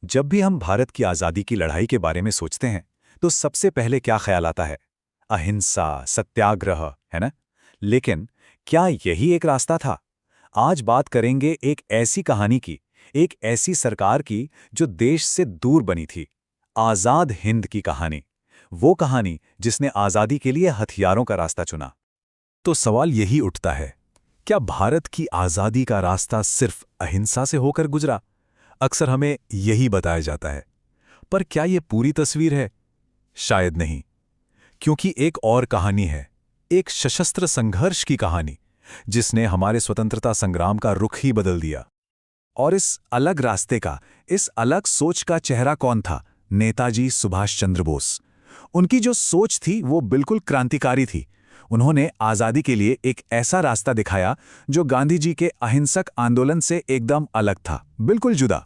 जब भी हम भारत की आज़ादी की लड़ाई के बारे में सोचते हैं तो सबसे पहले क्या ख्याल आता है? अहिंसा, सत्याग्रह, है ना? लेकिन क्या यही एक रास्ता था? आज बात करेंगे एक ऐसी कहानी की, एक ऐसी सरकार की जो देश से दूर बनी थी। आज़ाद हिंद की कहानी। वो कहानी जिसने आज़ादी के लिए हथियारों का रास्ता चुना। तो सवाल यही उठता है, क्या भारत की आज़ादी का रास्ता सिर्फ अहिंसा से होकर गुजरा? अक्सर हमें यही बताया जाता है। पर क्या ये पूरी तस्वीर है? शायद नहीं, क्योंकि एक और कहानी है, एक सशस्त्र संघर्ष की कहानी, जिसने हमारे स्वतंत्रता संग्राम का रुख ही बदल दिया। और इस अलग रास्ते का, इस अलग सोच का चेहरा कौन था? नेताजी सुभाष चंद्र बोस। उनकी जो सोच थी वो बिल्कुल क्रांतिकारी थी। उन्होंने आज़ादी के लिए एक ऐसा रास्ता दिखाया जो गांधी जी के अहिंसक आंदोलन से एकदम अलग था, बिल्कुल जुदा।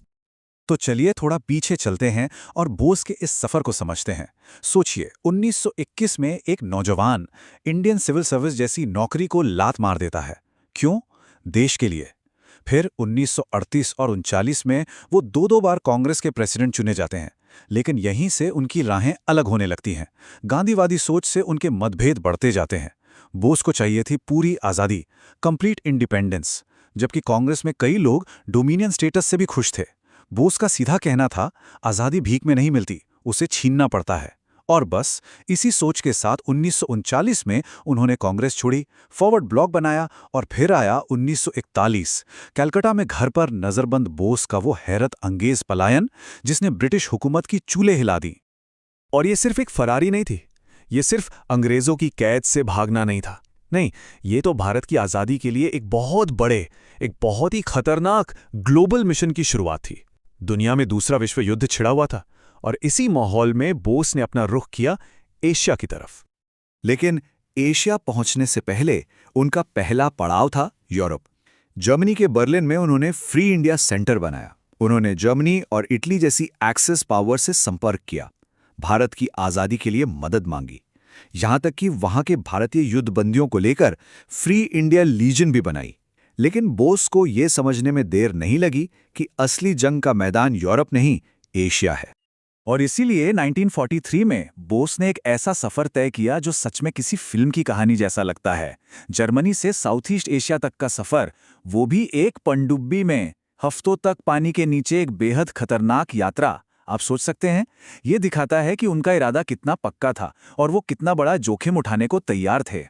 तो चलिए थोड़ा पीछे चलते हैं और बोस के इस सफर को समझते हैं। सोचिए, 1921 में एक नौजवान इंडियन सिविल सर्विस जैसी नौकरी को लात मार देता है। क्यों? देश के लिए। फिर 1938 और 39 में वो दो दो बार कांग्रेस के प्रेसिडेंट चुने जाते हैं। लेकिन यहीं से उनकी राहें अलग होने लगती हैं। गांधीवादी सोच से उनके मतभेद बढ़ते जाते हैं। बोस को चाहिए थी पूरी आज़ादी, कंप्लीट इंडिपेंडेंस, जबकि कांग्रेस में कई लोग डोमिनियन स्टेटस से भी खुश थे। बोस का सीधा कहना था, आज़ादी भीख में नहीं मिलती, उसे छीनना पड़ता है। और बस इसी सोच के साथ 1939 में उन्होंने कांग्रेस छोड़ी, फॉरवर्ड ब्लॉक बनाया और फिर आया 1941। कलकत्ता में घर पर नजरबंद बोस का वो हैरत अंगेज पलायन, जिसने ब्रिटिश हुकूमत की चूल्हे हिला दी। और ये सिर्फ एक फरारी नहीं थी, ये सिर्फ अंग्रेजों की कैद से भागना नहीं था। नहीं, ये तो भारत की आज़ादी के लिए एक बहुत बड़े, एक बहुत ही खतरनाक ग्लोबल मिशन की शुरुआत थी। दुनिया में दूसरा विश्व युद्ध छिड़ा हुआ था और इसी माहौल में बोस ने अपना रुख किया एशिया की तरफ। लेकिन एशिया पहुंचने से पहले उनका पहला पड़ाव था यूरोप। जर्मनी के बर्लिन में उन्होंने फ्री इंडिया सेंटर बनाया। उन्होंने जर्मनी और इटली जैसी एक्सेस पावर से संपर्क किया, भारत की आज़ादी के लिए मदद मांगी। यहां तक कि वहां के भारतीय युद्धबंदियों को लेकर फ्री इंडिया लीजन भी बनाई। लेकिन बोस को यह समझने में देर नहीं लगी कि असली जंग का मैदान यूरोप नहीं, एशिया है। और इसीलिए 1943 में बोस ने एक ऐसा सफर तय किया जो सच में किसी फिल्म की कहानी जैसा लगता है। जर्मनी से साउथ ईस्ट एशिया तक का सफर, वो भी एक पनडुब्बी में, हफ्तों तक पानी के नीचे, एक बेहद खतरनाक यात्रा। आप सोच सकते हैं, ये दिखाता है कि उनका इरादा कितना पक्का था और वो कितना बड़ा जोखिम उठाने को तैयार थे।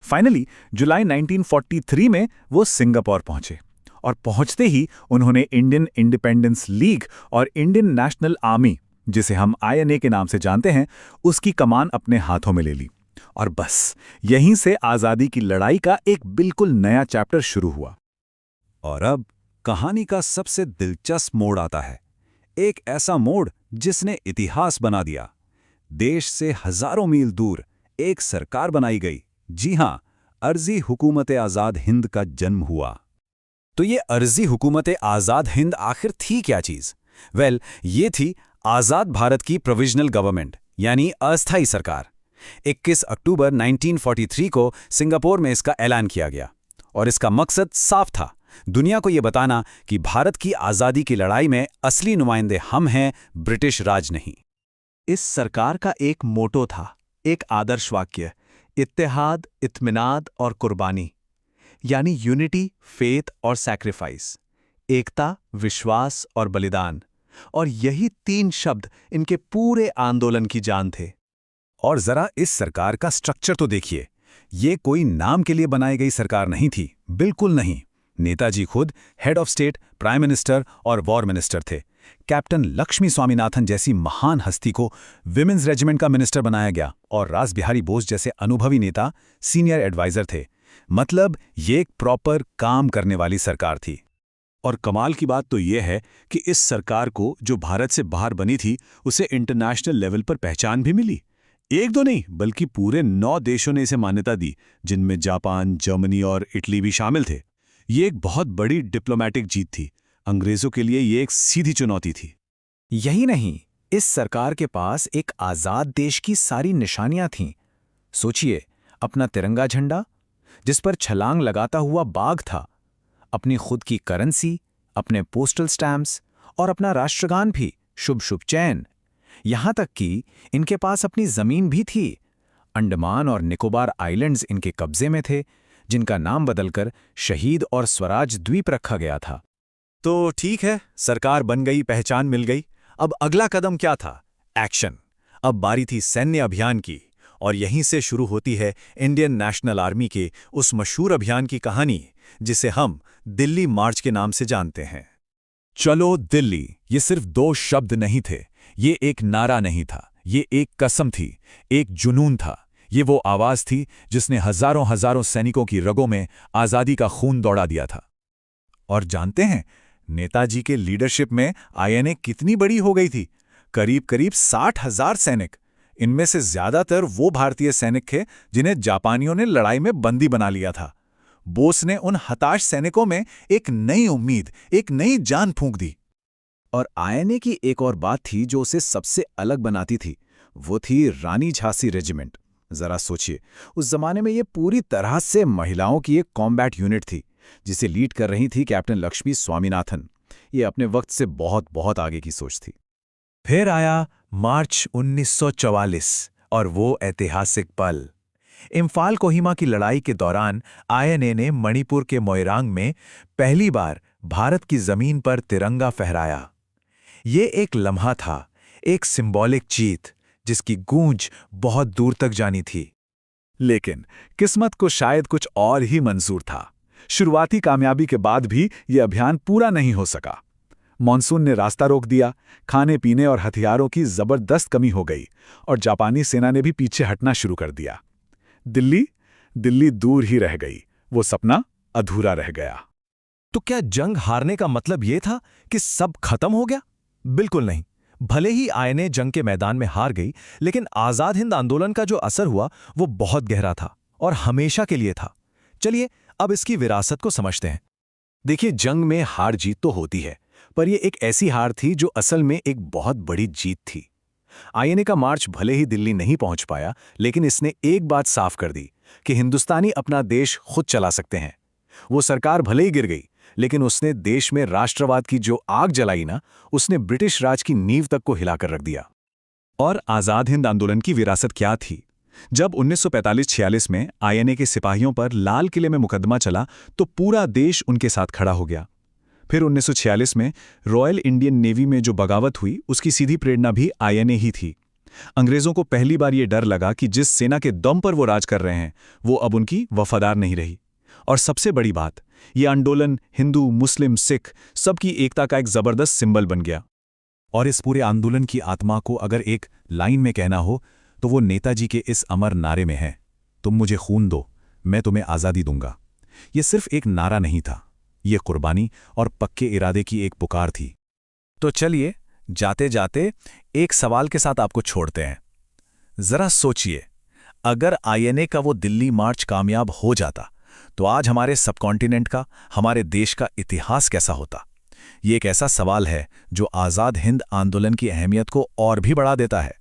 फाइनली जुलाई 1943 में वो सिंगापुर पहुंचे और पहुंचते ही उन्होंने इंडियन इंडिपेंडेंस लीग और इंडियन नेशनल आर्मी, जिसे हम आईएनए के नाम से जानते हैं, उसकी कमान अपने हाथों में ले ली। और बस यहीं से आज़ादी की लड़ाई का एक बिल्कुल नया चैप्टर शुरू हुआ। और अब कहानी का सबसे दिलचस्प मोड़ आता है, एक ऐसा मोड़ जिसने इतिहास बना दिया। देश से हजारों मील दूर एक सरकार बनाई गई। जी हां, अर्जी हुकूमत आज़ाद हिंद का जन्म हुआ। तो ये अर्जी हुकूमत आज़ाद हिंद आखिर थी क्या चीज़? ये थी आज़ाद भारत की प्रोविजनल गवर्नमेंट, यानी अस्थायी सरकार। 21 अक्टूबर 1943 को सिंगापुर में इसका ऐलान किया गया और इसका मकसद साफ था, दुनिया को यह बताना कि भारत की आज़ादी की लड़ाई में असली नुमाइंदे हम हैं, ब्रिटिश राज नहीं। इस सरकार का एक मोटो था, एक आदर्श वाक्य, इत्तेहाद, इत्मीनाद और कुर्बानी, यानी यूनिटी, फेथ और सैक्रिफाइस, एकता, विश्वास और बलिदान। और यही तीन शब्द इनके पूरे आंदोलन की जान थे। और जरा इस सरकार का स्ट्रक्चर तो देखिए, ये कोई नाम के लिए बनाई गई सरकार नहीं थी, बिल्कुल नहीं। नेताजी खुद head of state, prime minister और वॉर मिनिस्टर थे। कैप्टन लक्ष्मी स्वामीनाथन जैसी महान हस्ती को विमेंस रेजिमेंट का मिनिस्टर बनाया गया और रास बिहारी बोस जैसे अनुभवी नेता सीनियर एडवाइजर थे। मतलब ये एक प्रॉपर काम करने वाली सरकार थी। और कमाल की बात तो यह है कि इस सरकार को, जो भारत से बाहर बनी थी, उसे इंटरनेशनल लेवल पर पहचान भी मिली। एक दो नहीं, बल्कि पूरे 9 देशों ने इसे मान्यता दी, जिनमें जापान, जर्मनी और इटली भी शामिल थे। ये एक बहुत बड़ी डिप्लोमैटिक जीत थी। अंग्रेजों के लिए ये एक सीधी चुनौती थी। यही नहीं, इस सरकार के पास एक आज़ाद देश की सारी निशानियां थीं। सोचिए, अपना तिरंगा झंडा, जिस पर छलांग लगाता हुआ बाघ था, अपनी खुद की करेंसी, अपने पोस्टल स्टैम्प्स और अपना राष्ट्रगान भी, शुभ शुभ चैन। यहां तक कि इनके पास अपनी जमीन भी थी। अंडमान और निकोबार आइलैंड्स इनके कब्जे में थे, जिनका नाम बदलकर शहीद और स्वराज द्वीप रखा गया था। तो ठीक है, सरकार बन गई, पहचान मिल गई। अब अगला कदम क्या था? एक्शन। अब बारी थी सैन्य अभियान की, और यहीं से शुरू होती है इंडियन नेशनल आर्मी के उस मशहूर अभियान की कहानी जिसे हम दिल्ली मार्च के नाम से जानते हैं। चलो दिल्ली, ये सिर्फ दो शब्द नहीं थे, ये एक नारा नहीं था, ये एक कसम थी, एक जुनून था। ये वो आवाज थी जिसने हजारों हजारों सैनिकों की रगों में आजादी का खून दौड़ा दिया था। और जानते हैं, नेताजी के लीडरशिप में आईएनए कितनी बड़ी हो गई थी? करीब करीब 60,000 सैनिक। इनमें से ज्यादातर वो भारतीय सैनिक थे जिन्हें जापानियों ने लड़ाई में बंदी बना लिया था। बोस ने उन हताश सैनिकों में एक नई उम्मीद, एक नई जान फूंक दी। और आईएनए की एक और बात थी जो उसे सबसे अलग बनाती थी, वो थी रानी झांसी रेजिमेंट। जरा सोचिए, उस जमाने में ये पूरी तरह से महिलाओं की एक कॉम्बैट यूनिट थी, जिसे लीड कर रही थी कैप्टन लक्ष्मी स्वामीनाथन। ये अपने वक्त से बहुत बहुत आगे की सोच थी। फिर आया मार्च 1944 और वो ऐतिहासिक पल। इम्फाल कोहिमा की लड़ाई के दौरान आईएनए ने मणिपुर के मोइरांग में पहली बार भारत की जमीन पर तिरंगा फहराया। ये एक लम्हा था, एक सिंबॉलिक जीत जिसकी गूंज बहुत दूर तक जानी थी। लेकिन किस्मत को शायद कुछ और ही मंजूर था। शुरुआती कामयाबी के बाद भी यह अभियान पूरा नहीं हो सका। मॉनसून ने रास्ता रोक दिया, खाने पीने और हथियारों की जबरदस्त कमी हो गई, और जापानी सेना ने भी पीछे हटना शुरू कर दिया। दिल्ली दूर ही रह गई, वो सपना अधूरा रह गया। तो क्या जंग हारने का मतलब ये था कि सब खत्म हो गया? बिल्कुल नहीं। भले ही आईएनए जंग के मैदान में हार गई, लेकिन आजाद हिंद आंदोलन का जो असर हुआ वो बहुत गहरा था और हमेशा के लिए था। चलिए अब इसकी विरासत को समझते हैं। देखिए, जंग में हार जीत तो होती है, पर यह एक ऐसी हार थी जो असल में एक बहुत बड़ी जीत थी। आईएनए का मार्च भले ही दिल्ली नहीं पहुंच पाया, लेकिन इसने एक बात साफ कर दी कि हिंदुस्तानी अपना देश खुद चला सकते हैं। वो सरकार भले ही गिर गई, लेकिन उसने देश में राष्ट्रवाद की जो आग जलाई ना, उसने ब्रिटिश राज की नींव तक को हिलाकर रख दिया। और आजाद हिंद आंदोलन की विरासत क्या थी? जब 1945-46 में आईएनए के सिपाहियों पर लाल किले में मुकदमा चला, तो पूरा देश उनके साथ खड़ा हो गया। फिर 1946 में रॉयल इंडियन नेवी में जो बगावत हुई, उसकी सीधी प्रेरणा भी आईएनए ही थी। अंग्रेजों को पहली बार ये डर लगा कि जिस सेना के दम पर वो राज कर रहे हैं, वो अब उनकी वफादार नहीं रही। और सबसे बड़ी बात, ये आंदोलन हिंदू, मुस्लिम, सिख सबकी एकता का एक जबरदस्त सिंबल बन गया। और इस पूरे आंदोलन की आत्मा को अगर एक लाइन में कहना हो, तो वो नेताजी के इस अमर नारे में है, तुम मुझे खून दो, मैं तुम्हें आज़ादी दूंगा। ये सिर्फ एक नारा नहीं था, ये कुर्बानी और पक्के इरादे की एक पुकार थी। तो चलिए, जाते जाते एक सवाल के साथ आपको छोड़ते हैं। जरा सोचिए, अगर आईएनए का वो दिल्ली मार्च कामयाब हो जाता, तो आज हमारे सबकॉन्टिनेंट का, हमारे देश का इतिहास कैसा होता? ये एक ऐसा सवाल है जो आज़ाद हिंद आंदोलन की अहमियत को और भी बढ़ा देता है।